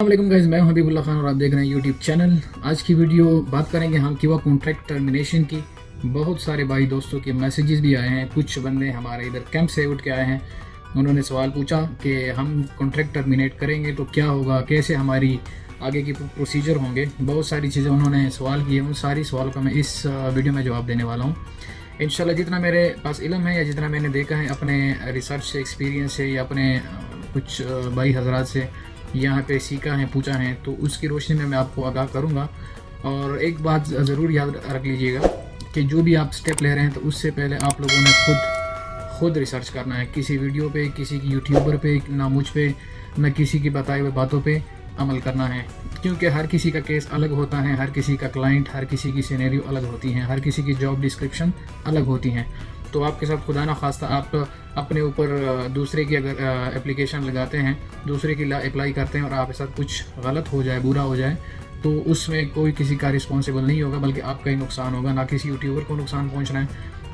अस्सलाम गाइस, मैं हूं हबीबुल्लाह खान और आप देख रहे हैं यूट्यूब चैनल। आज की वीडियो बात करेंगे हम किवा कॉन्ट्रैक्ट टर्मिनेशन की। बहुत सारे भाई दोस्तों के मैसेजेस भी आए हैं। कुछ बंदे हमारे इधर कैंप से उठ के आए हैं, उन्होंने सवाल पूछा कि हम कॉन्ट्रैक्ट टर्मिनेट करेंगे तो क्या होगा, कैसे हमारी आगे की प्रोसीजर होंगे। बहुत सारी चीज़ें उन्होंने सवाल किए, उन सारी सवालों का मैं इस वीडियो में जवाब देने वाला हूँ इंशाल्लाह। जितना मेरे पास इल्म है या जितना मैंने देखा है अपने रिसर्च से, एक्सपीरियंस से या अपने कुछ भाई हजरात से यहाँ पे सीखा है, पूछा है, तो उसकी रोशनी में मैं आपको आगाह करूँगा। और एक बात ज़रूर याद रख लीजिएगा कि जो भी आप स्टेप ले रहे हैं तो उससे पहले आप लोगों ने खुद रिसर्च करना है। किसी वीडियो पे, किसी की यूट्यूबर पे, ना मुझ पे, ना किसी की बताए हुए बातों पे अमल करना है, क्योंकि हर किसी का केस अलग होता है, हर किसी का क्लाइंट, हर किसी की सिनेरियो अलग होती हैं, हर किसी की जॉब डिस्क्रिप्शन अलग होती हैं। तो आपके साथ खुदा ना खास्ता आप अपने ऊपर दूसरे की अगर एप्लीकेशन लगाते हैं, दूसरे की अप्लाई करते हैं और आपके साथ कुछ गलत हो जाए, बुरा हो जाए, तो उसमें कोई किसी का रिस्पॉन्सिबल नहीं होगा, बल्कि आपका ही नुकसान होगा। ना किसी यूट्यूबर को नुकसान पहुंचना है,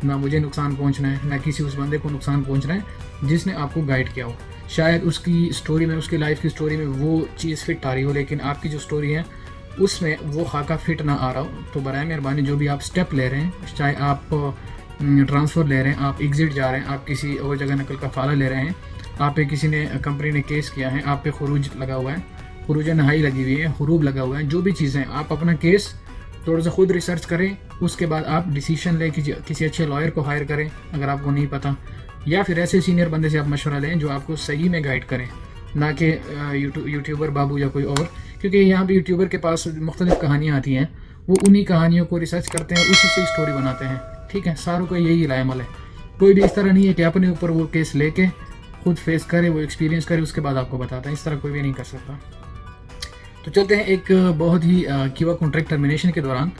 ना मुझे नुकसान पहुंचना है, ना किसी उस बंदे को नुकसान पहुंचना है जिसने आपको गाइड किया हो। शायद उसकी स्टोरी में, उसकी लाइफ की स्टोरी में वो चीज़ फिट आ रही हो, लेकिन आपकी जो स्टोरी है उसमें वो खाका फिट ना आ रहा हो। तो बराए मेहरबानी जो भी आप स्टेप ले रहे हैं, चाहे आप ट्रांसफ़र ले रहे हैं, आप एग्ज़िट जा रहे हैं, आप किसी और जगह नकल का फ़ाला ले रहे हैं, आप पे किसी ने, कंपनी ने केस किया है, आप पे खुरूज लगा हुआ है, खुरूज नहाई लगी हुई है, हुरूब लगा हुआ है, जो भी चीज़ें, आप अपना केस थोड़ा सा खुद रिसर्च करें। उसके बाद आप डिसीजन लें, किसी अच्छे लॉयर को हायर करें अगर आपको नहीं पता, या फिर ऐसे सीनियर बंदे से आप मशवरा लें जो आपको सही में गाइड करें, ना कि यूट्यूबर बाबू या कोई और। क्योंकि यहाँ पे यूट्यूबर के पास मुख्तलिफ कहानियाँ आती हैं, वो उन्हीं कहानियों को रिसर्च करते हैं, उसी से स्टोरी बनाते हैं। ठीक है, सारों का यही लायमल है। कोई भी इस तरह नहीं है कि अपने ऊपर वो केस लेके खुद फेस करे, वो एक्सपीरियंस करे, उसके बाद आपको बताता है। इस तरह कोई भी नहीं कर सकता। तो चलते हैं, एक बहुत ही किवा कॉन्ट्रैक्ट टर्मिनेशन के दौरान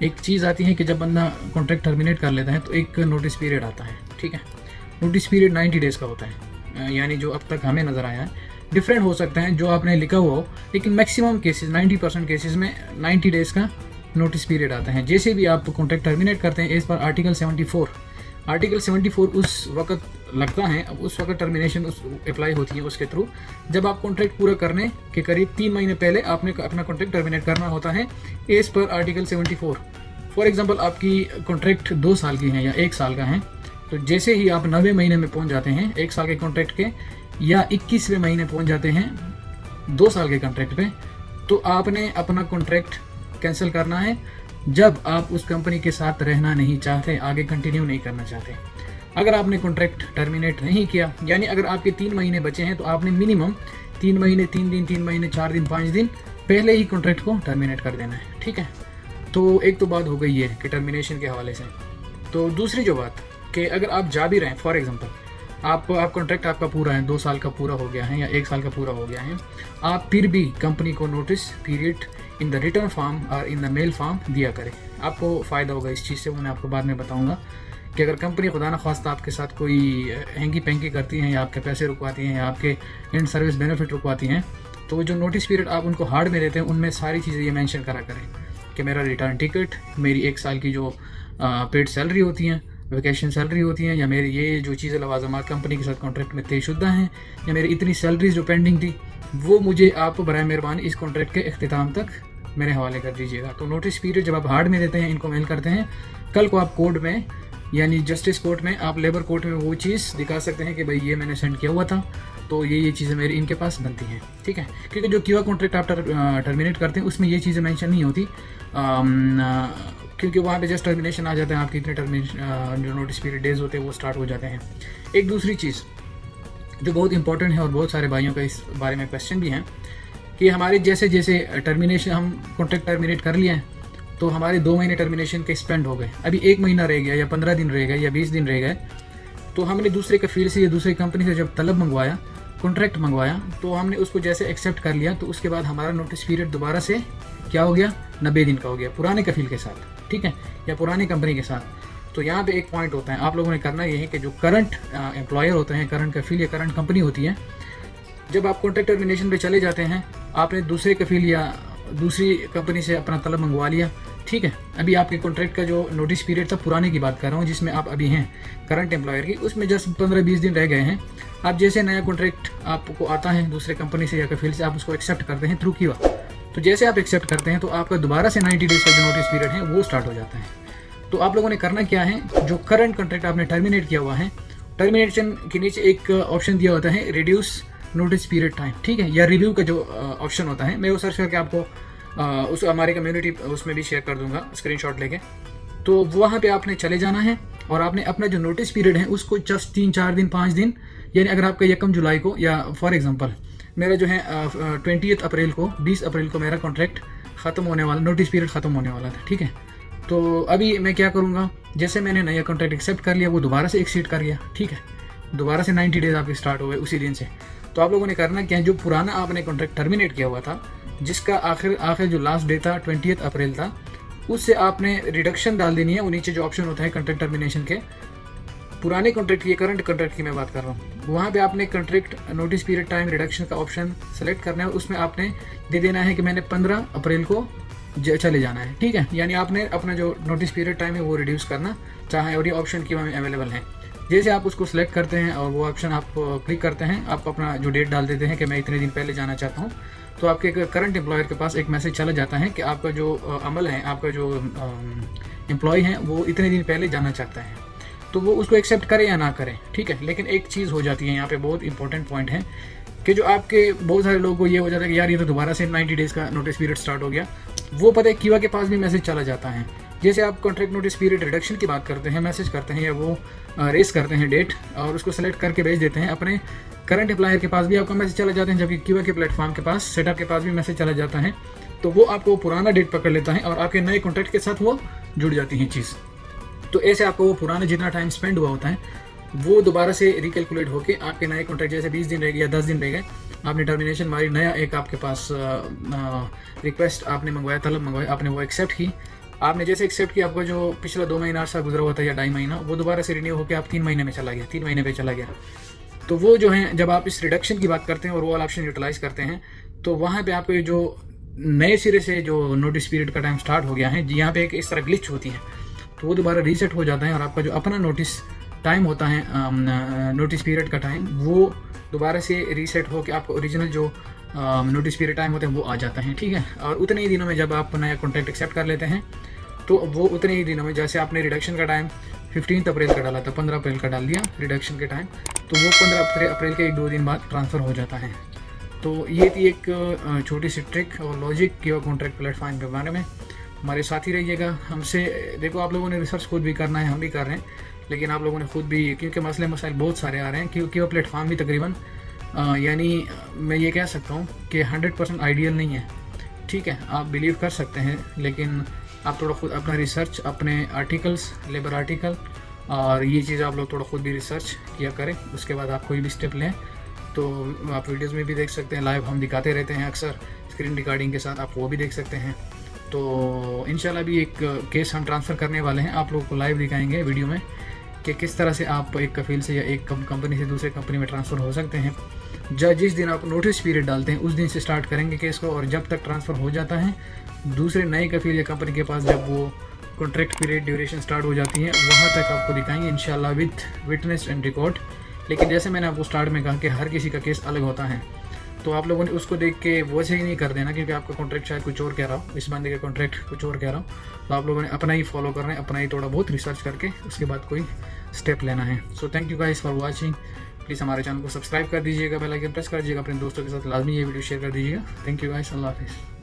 एक चीज़ आती है कि जब बंदा कॉन्ट्रैक्ट टर्मिनेट कर लेता है तो एक नोटिस पीरियड आता है। ठीक है, नोटिस पीरियड 90 डेज़ का होता है, यानी जो अब तक हमें नज़र आया है। डिफरेंट हो सकता है जो आपने लिखा हुआ हो, लेकिन मैक्सिमम केसेस, 90% केसेस में 90 डेज़ का नोटिस पीरियड आता है। जैसे भी आप कॉन्ट्रैक्ट टर्मिनेट करते हैं एज़ पर आर्टिकल 74 उस वक्त लगता है, अब उस वक्त टर्मिनेशन उस अप्लाई होती है उसके थ्रू, जब आप कॉन्ट्रैक्ट पूरा करने के करीब 3 महीने पहले आपने अपना कॉन्ट्रैक्ट टर्मिनेट करना होता है as per article 74। For example आपकी कॉन्ट्रैक्ट 2 साल की है या 1 साल का है, तो जैसे ही आप 90वें महीने में पहुंच जाते हैं 1 साल के कॉन्ट्रैक्ट के, या 21वें महीने पहुंच जाते हैं 2 साल के कॉन्ट्रैक्ट पे, तो आपने अपना कॉन्ट्रैक्ट कैंसिल करना है जब आप उस कंपनी के साथ रहना नहीं चाहते, आगे कंटिन्यू नहीं करना चाहते। अगर आपने कॉन्ट्रैक्ट टर्मिनेट नहीं किया, यानी अगर आपके 3 महीने बचे हैं, तो आपने मिनिमम 3 महीने 3 दिन, 3 महीने 4 दिन, 5 दिन पहले ही कॉन्ट्रैक्ट को टर्मिनेट कर देना है। ठीक है, तो एक तो बात हो गई है कि टर्मिनेशन के हवाले से। तो दूसरी जो बात कि अगर आप जा भी रहे हैं, फॉर एग्जांपल आप कॉन्ट्रैक्ट आपका पूरा है, 2 साल का पूरा हो गया है या 1 साल का पूरा हो गया है, आप फिर भी कंपनी को notice period in the return form और इन द मेल फॉर्म दिया करें। आपको फ़ायदा होगा इस चीज़ से, वो मैं आपको बाद में बताऊंगा कि अगर कंपनी खुदा न ख्वास्ता आपके साथ कोई हैंगी पैंकी करती हैं या आपके पैसे रुकवाती हैं या आपके एंड सर्विस बेनिफिट रुकवाती हैं, तो जो नोटिस पीरियड आप उनको हार्ड में देते हैं उनमें सारी चीज़ें ये मेंशन करा करें कि मेरा रिटर्न टिकट, मेरी 1 साल की जो पेड सैलरी होती हैं, वेकेशन सैलरी होती हैं, या मेरी ये जो चीज़ें लवाजमात कंपनी के साथ कॉन्ट्रैक्ट में तयशुदा हैं, या मेरी इतनी सैलरीज जो पेंडिंग थी, वो मुझे आप बराए मेहरबानी इस कॉन्ट्रैक्ट के अख्तिताम तक मेरे हवाले कर दीजिएगा। तो नोटिस पीरियड जब आप हार्ड में देते हैं, इनको मेल करते हैं, कल को आप कोर्ट में, यानी जस्टिस कोर्ट में, आप लेबर कोर्ट में वो चीज़ दिखा सकते हैं कि भाई ये मैंने सेंड किया हुआ था, तो ये चीज़ें मेरी इनके पास बनती हैं। ठीक है, क्योंकि जो किवा कॉन्ट्रैक्ट आप टर्मिनेट करते हैं उसमें ये चीज़ें मेंशन नहीं होती, क्योंकि वहाँ पे जस्ट टर्मिनेशन आ जाता है, आपकी इतने जो नोटिस पीरियड डेज होते हैं वो स्टार्ट हो जाते हैं। एक दूसरी चीज़ जो बहुत इंपॉर्टेंट है और बहुत सारे भाइयों का इस बारे में क्वेश्चन भी हैं कि हमारे जैसे जैसे टर्मिनेशन, हम कॉन्ट्रैक्ट टर्मिनेट कर लिए हैं तो हमारे 2 महीने टर्मिनेशन के स्पेंड हो गए, अभी 1 महीना रह गया या 15 दिन रह गए या 20 दिन रह गए, तो हमने दूसरे कफील से या दूसरी कंपनी से जब तलब मंगवाया, कॉन्ट्रैक्ट मंगवाया, तो हमने उसको जैसे एक्सेप्ट कर लिया, तो उसके बाद हमारा नोटिस पीरियड दोबारा से क्या हो गया, 90 दिन का हो गया पुराने कफील के साथ। ठीक है, या पुरानी कंपनी के साथ। तो यहाँ पे एक पॉइंट होता है, आप लोगों ने करना ये है कि जो करंट एम्प्लॉयर होते हैं, करंट कफील या करंट कंपनी होती है, जब आप कॉन्ट्रैक्ट टर्मिनेशन पे चले जाते हैं, आपने दूसरे कफील या दूसरी कंपनी से अपना तलब मंगवा लिया, ठीक है। अभी आपके कॉन्ट्रैक्ट का जो नोटिस पीरियड था पुराने की बात कर रहा हूँ, जिसमें आप अभी हैं करंट एम्प्लॉयर की, उसमें जस्ट 15-20 दिन रह गए हैं। आप जैसे नया कॉन्ट्रैक्ट आपको आता है दूसरे कंपनी से या कफील से, आप उसको एक्सेप्ट करते हैं थ्रू किवा। तो जैसे आप एक्सेप्ट करते हैं तो आपका दोबारा से 90 डेज़ का जो नोटिस पीरियड है वो स्टार्ट हो जाता है। तो आप लोगों ने करना क्या है, जो करंट कॉन्ट्रैक्ट आपने टर्मिनेट किया हुआ है, टर्मिनेशन के नीचे एक ऑप्शन दिया होता है रिड्यूस नोटिस पीरियड टाइम, ठीक है, या रिव्यू का जो ऑप्शन होता है, मैं वो सर्च करके आपको उस हमारे कम्युनिटी उसमें भी शेयर कर दूंगा स्क्रीनशॉट लेके। तो वहाँ पे आपने चले जाना है और आपने अपना जो नोटिस पीरियड है उसको जस्ट 3-4 दिन 5 दिन, यानी अगर आपका 1 जुलाई को, या फॉर एग्जांपल मेरा जो है 20 अप्रैल को 20 अप्रैल को मेरा कॉन्ट्रैक्ट ख़त्म होने वाला, नोटिस पीरियड ख़त्म होने वाला था, ठीक है। तो अभी मैं क्या करूँगा, जैसे मैंने नया कॉन्ट्रैक्ट एक्सेप्ट कर लिया, वो दोबारा से एक्सीड कर गया, ठीक है, दोबारा से 90 डेज़ आपके स्टार्ट हुए उसी दिन से। तो आप लोगों ने करना क्या है, जो पुराना आपने कॉन्ट्रैक्ट टर्मिनेट किया हुआ था, जिसका आखिर जो लास्ट डे था 20 अप्रैल था, उससे आपने रिडक्शन डाल देनी है। वो नीचे जो ऑप्शन होता है कॉन्ट्रैक्ट टर्मिनेशन के, पुराने कॉन्ट्रैक्ट की, करंट कॉन्ट्रैक्ट की मैं बात कर रहा हूँ, वहाँ पे आपने contract notice period time reduction का ऑप्शन सेलेक्ट करना है। उसमें आपने दे देना है कि मैंने 15 अप्रैल को चले जाना है, ठीक है, यानी आपने अपना जो नोटिस पीरियड टाइम है वो रिड्यूस करना चाहें, और ये ऑप्शन की में अवेलेबल है। जैसे आप उसको सिलेक्ट करते हैं और वो ऑप्शन आप क्लिक करते हैं, आप अपना जो डेट डाल देते हैं कि मैं इतने दिन पहले जाना चाहता हूँ, तो आपके करंट एम्प्लॉयर के पास एक मैसेज चला जाता है कि आपका जो अमल है, आपका जो एम्प्लॉय है वो इतने दिन पहले जाना चाहता है। तो वो उसको एक्सेप्ट करें या ना करें, ठीक है। लेकिन एक चीज़ हो जाती है यहाँ पे, बहुत इंपॉर्टेंट पॉइंट है कि जो आपके बहुत सारे लोगों को ये हो जाता है कि यार ये तो दोबारा से 90 डेज़ का नोटिस पीरियड स्टार्ट हो गया। वो पता है किवा के पास भी मैसेज चला जाता है। जैसे आप कॉन्ट्रैक्ट नोटिस पीरियड रिडक्शन की बात करते हैं, मैसेज करते हैं या वो रेस करते हैं डेट और उसको सेलेक्ट करके भेज देते हैं, अपने करंट एम्प्लॉयर के पास भी आपका मैसेज चला जाता है, जबकि किवा के प्लेटफॉर्म के पास, सेटअप के पास भी मैसेज चला जाता है। तो वो आपको पुराना डेट पकड़ लेता है और आपके नए कॉन्ट्रैक्ट के साथ वो जुड़ जाती है चीज़। तो ऐसे आपको वो पुराना जितना टाइम स्पेंड हुआ होता है वो दोबारा से रिकैलकुलेट होकर आपके नए कॉन्ट्रैक्ट, जैसे 20 दिन रह गए या 10 दिन रह गए, आपने टर्मिनेशन मारी, नया एक आपके पास रिक्वेस्ट आपने मंगवाया, तलब मंगवाया, आपने वो एक्सेप्ट की। आपने जैसे एक्सेप्ट किया, आपका जो पिछला 2 महीना अर्सा गुजरा हुआ था या 2.5 महीना, वो दोबारा से रिन्यू होकर आप 3 महीने में चला गया, 3 महीने पे चला गया। तो वो जो है, जब आप इस रिडक्शन की बात करते हैं और वो वाला ऑप्शन यूटिलाइज़ करते हैं, तो वहाँ पे आपको जो नए सिरे से जो नोटिस पीरियड का टाइम स्टार्ट हो गया है, यहाँ पे एक इस तरह ग्लिच होती है, तो वो दोबारा रीसेट हो जाता है और आपका जो अपना नोटिस टाइम होता है, नोटिस पीरियड का टाइम, वो दोबारा से रीसेट हो के आपको ओरिजिनल जो नोटिस पीरियड टाइम होते हैं वो आ जाता है, ठीक है। और उतने ही दिनों में जब आप नया कॉन्ट्रैक्ट एक्सेप्ट कर लेते हैं, तो वो उतने ही दिनों में, जैसे आपने रिडक्शन का टाइम 15 अप्रैल का डाला था, 15 अप्रैल का डाल दिया रिडक्शन के टाइम, तो वो 15 अप्रैल के 1-2 दिन बाद ट्रांसफ़र हो जाता है। तो ये थी एक छोटी सी ट्रिक और लॉजिक किवा कॉन्ट्रैक्ट प्लेटफॉर्म के बारे में। हमारे साथ ही रहिएगा। हमसे देखो, आप लोगों ने रिसर्च खुद भी करना है, हम भी कर रहे हैं, लेकिन आप लोगों ने खुद भी, क्योंकि मसले मसाइल बहुत सारे आ रहे हैं, क्योंकि वो प्लेटफॉर्म भी तकरीबन यानी मैं ये कह सकता हूँ कि 100% आइडियल नहीं है, ठीक है। आप बिलीव कर सकते हैं, लेकिन आप थोड़ा खुद अपना रिसर्च, अपने आर्टिकल्स, लेबर आर्टिकल और ये चीज़ आप लोग थोड़ा खुद भी रिसर्च किया करें, उसके बाद आप कोई भी स्टेप लें। तो आप वीडियोस में भी देख सकते हैं, लाइव हम दिखाते रहते हैं अक्सर स्क्रीन रिकॉर्डिंग के साथ, आप वो भी देख सकते हैं। तो इंशाल्लाह भी एक केस हम ट्रांसफ़र करने वाले हैं, आप लोगों को लाइव दिखाएंगे वीडियो में कि किस तरह से आप एक कफील से या एक कंपनी से दूसरे कंपनी में ट्रांसफ़र हो सकते हैं। जिस दिन आप नोटिस पीरियड डालते हैं उस दिन से स्टार्ट करेंगे केस को, और जब तक ट्रांसफ़र हो जाता है दूसरे नए कफील या कंपनी के पास, जब वो कॉन्ट्रैक्ट पीरियड ड्यूरेशन स्टार्ट हो जाती है, वहाँ तक आपको दिखाएंगे इंशाल्लाह विथ विटनेस एंड रिकॉर्ड। लेकिन जैसे मैंने आपको स्टार्ट में कहा कि हर किसी का केस अलग होता है, तो आप लोगों ने उसको देख के वैसे ही नहीं कर देना, क्योंकि आपका कॉन्ट्रैक्ट शायद कुछ और कह रहा हो, इस बंदे का कॉन्ट्रैक्ट कुछ और कह रहा हो, तो आप लोगों ने अपना ही फॉलो करना है, अपना ही थोड़ा बहुत रिसर्च करके उसके बाद कोई स्टेप लेना है। So thank you guys for watching. Please हमारे चैनल को सब्सक्राइब कर दीजिएगा, बेल आइकन प्रेस कर दीजिएगा, अपने दोस्तों के साथ लाजमी ये वीडियो शेयर कर दीजिएगा। थैंक यू गाइस, अल्लाह हाफिज़।